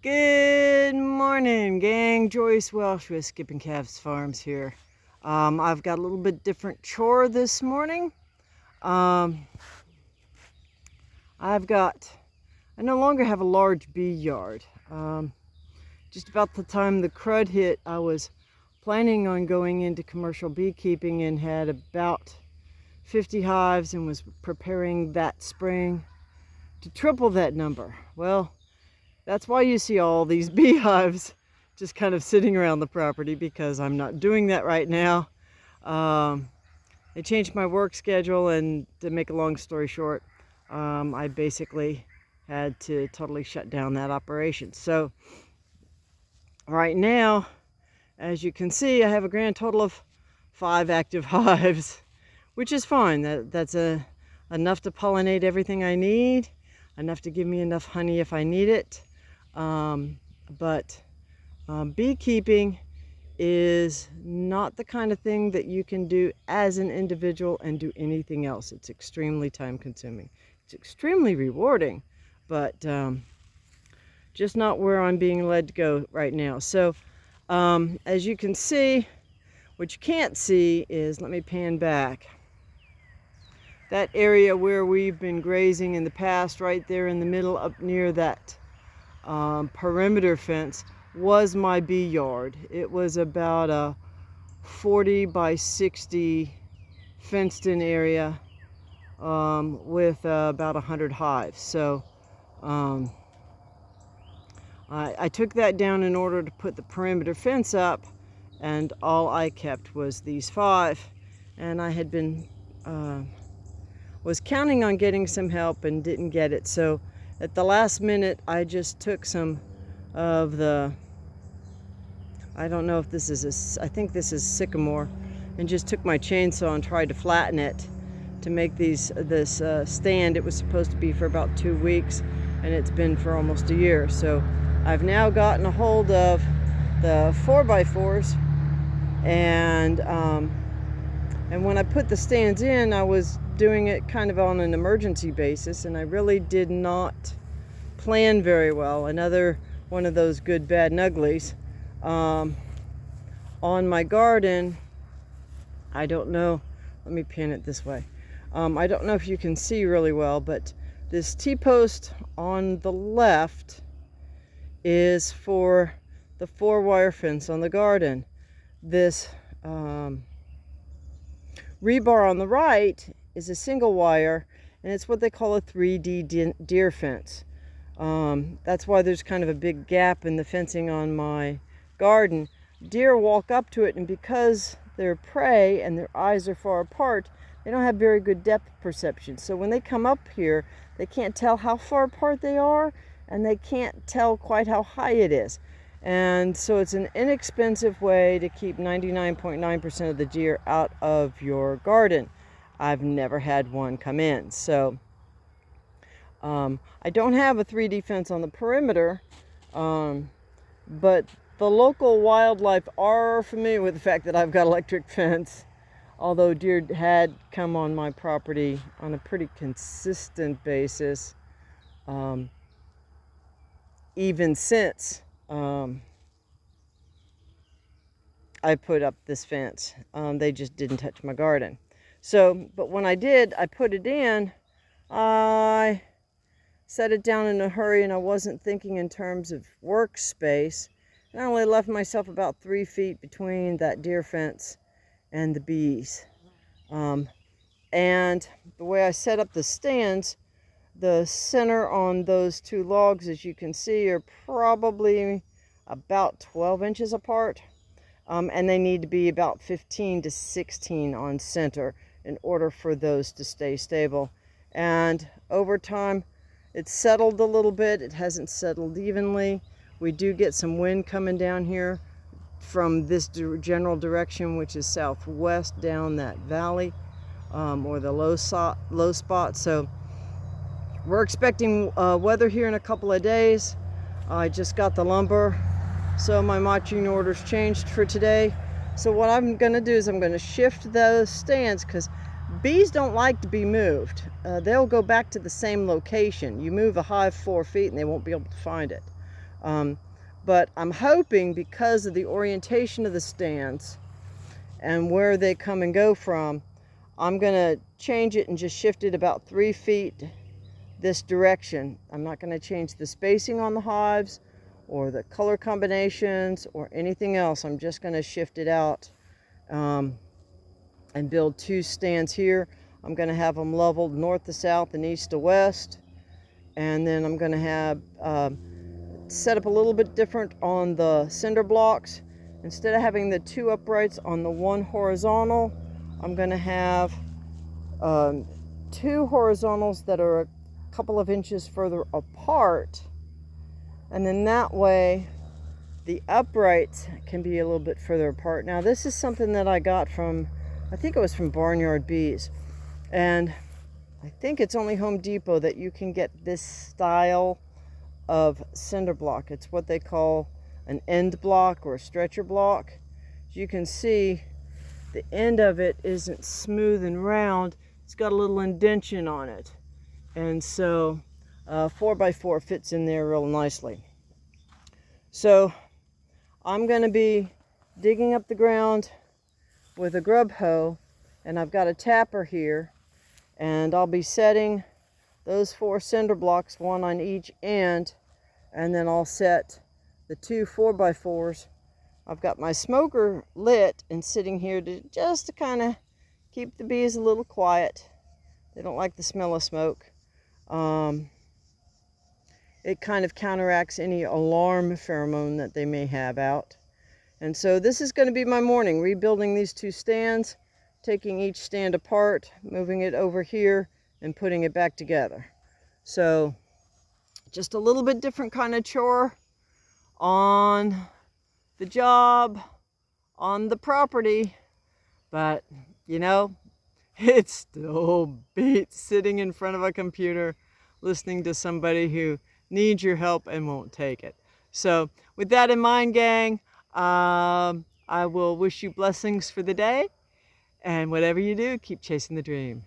Good morning, gang. Joyce Welsh with Skipping Calves Farms here. I've got a little bit different chore this morning. I no longer have a large bee yard. Just about the time the crud hit, I was planning on going into commercial beekeeping and had about 50 hives and was preparing that spring to triple that number. Well, that's why you see all these beehives just kind of sitting around the property, because I'm not doing that right now. I changed my work schedule, and to make a long story short, I basically had to totally shut down that operation. So right now, as you can see, I have a grand total of 5 active hives, which is fine. That's enough to pollinate everything I need, enough to give me enough honey if I need it. But beekeeping is not the kind of thing that you can do as an individual and do anything else. It's extremely time consuming. It's extremely rewarding, but just not where I'm being led to go right now. So as you can see, what you can't see is, let me pan back. That area where we've been grazing in the past, right there in the middle up near that perimeter fence, was my bee yard. It was about a 40 by 60 fenced in area with about 100 hives. So I took that down in order to put the perimeter fence up, and all I kept was these 5. And I had been was counting on getting some help and didn't get it. So at the last minute, I just took some of the, I don't know if this is I think this is sycamore, and just took my chainsaw and tried to flatten it to make this stand. It was supposed to be for about 2 weeks, and it's been for almost a year. So I've now gotten a hold of the 4x4s, and when I put the stands in, I was doing it kind of on an emergency basis, and I really did not plan very well. Another one of those good, bad, and uglies. On my garden, I don't know, let me pin it this way. I don't know if you can see really well, but this T-post on the left is for the 4-wire fence on the garden. This rebar on the right is a single wire, and it's what they call a 3D deer fence. That's why there's kind of a big gap in the fencing on my garden. Deer walk up to it, and because they're prey and their eyes are far apart, they don't have very good depth perception. So when they come up here, they can't tell how far apart they are, and they can't tell quite how high it is. And so it's an inexpensive way to keep 99.9% of the deer out of your garden. I've never had one come in. So I don't have a 3D fence on the perimeter, but the local wildlife are familiar with the fact that I've got electric fence, although deer had come on my property on a pretty consistent basis, even since I put up this fence. They just didn't touch my garden. So, but when I did, I put it in, I set it down in a hurry, and I wasn't thinking in terms of workspace. And I only left myself about 3 feet between that deer fence and the bees. And the way I set up the stands, the center on those 2 logs, as you can see, are probably about 12 inches apart. And they need to be about 15 to 16 on center in order for those to stay stable. And over time, it's settled a little bit. It hasn't settled evenly. We do get some wind coming down here from this general direction, which is southwest down that valley, or the low spot. So we're expecting weather here in a couple of days. I just got the lumber, so my matching orders changed for today. So what I'm going to do is I'm going to shift those stands, because bees don't like to be moved. They'll go back to the same location. You move a hive 4 feet and they won't be able to find it. But I'm hoping, because of the orientation of the stands and where they come and go from, I'm going to change it and just shift it about 3 feet this direction. I'm not going to change the spacing on the hives or the color combinations or anything else. I'm just going to shift it out and build 2 stands here. I'm going to have them leveled north to south and east to west. And then I'm going to have set up a little bit different on the cinder blocks. Instead of having the 2 uprights on the 1 horizontal, I'm going to have 2 horizontals that are a couple of inches further apart. And then that way the uprights can be a little bit further apart. Now this is something that I got from, I think it was from Barnyard Bees. And I think it's only Home Depot that you can get this style of cinder block. It's what they call an end block or a stretcher block. As you can see, the end of it isn't smooth and round. It's got a little indention on it. And so 4x4 fits in there real nicely. So I'm going to be digging up the ground with a grub hoe, and I've got a tapper here, and I'll be setting those 4 cinder blocks, 1 on each end, and then I'll set the 2 4x4s. I've got my smoker lit and sitting here just to kind of keep the bees a little quiet. They don't like the smell of smoke. It kind of counteracts any alarm pheromone that they may have out. And so this is going to be my morning, rebuilding these 2 stands, taking each stand apart, moving it over here, and putting it back together. So just a little bit different kind of chore on the job, on the property, but you know, it still beats sitting in front of a computer listening to somebody who needs your help and won't take it. So with that in mind, gang, I will wish you blessings for the day, and whatever you do, keep chasing the dream.